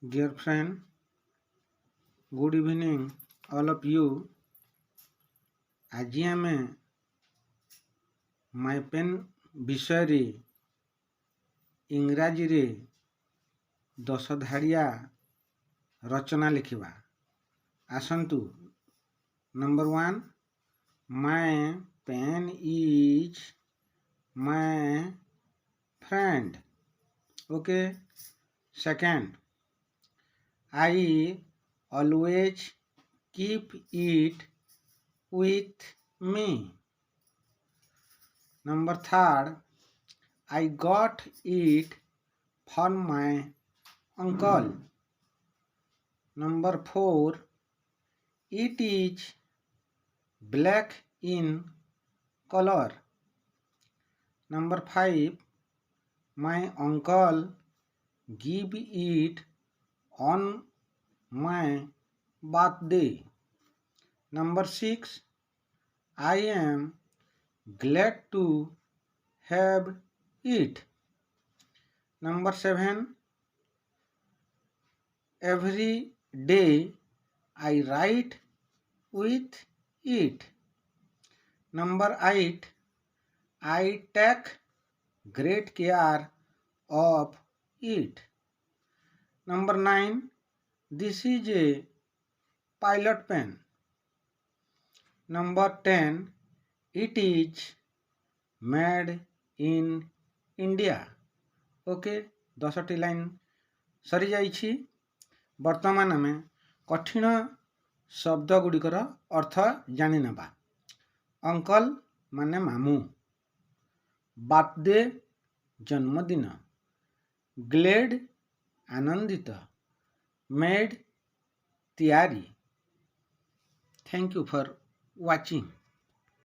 Dear friend, good evening all of you. आज आम my pen विषय इंग्राजी रे 10 धाड़िया रचना लिखिबा। आसंतु नंबर 1 my pen is my friend. Okay. Second, I always keep it with me. Number 3, I got it from my uncle. Number 4, it is black in color. Number 5, my uncle give it on my birthday. Number 6, I am glad to have it. Number 7, every day I write with it. Number 8, I take great care of it. Number 9, this is a pilot pen. Number 10, it is made in India. Okay 10टी line सरी जाइछि। वर्तमान आमे कठिन शब्द गुड़िकर अर्थ जानि नेबा। Uncle माने मामू, बर्थडे जन्मदिन, ग्लेड आनंदित, मेड तैयारी। Thank you for watching.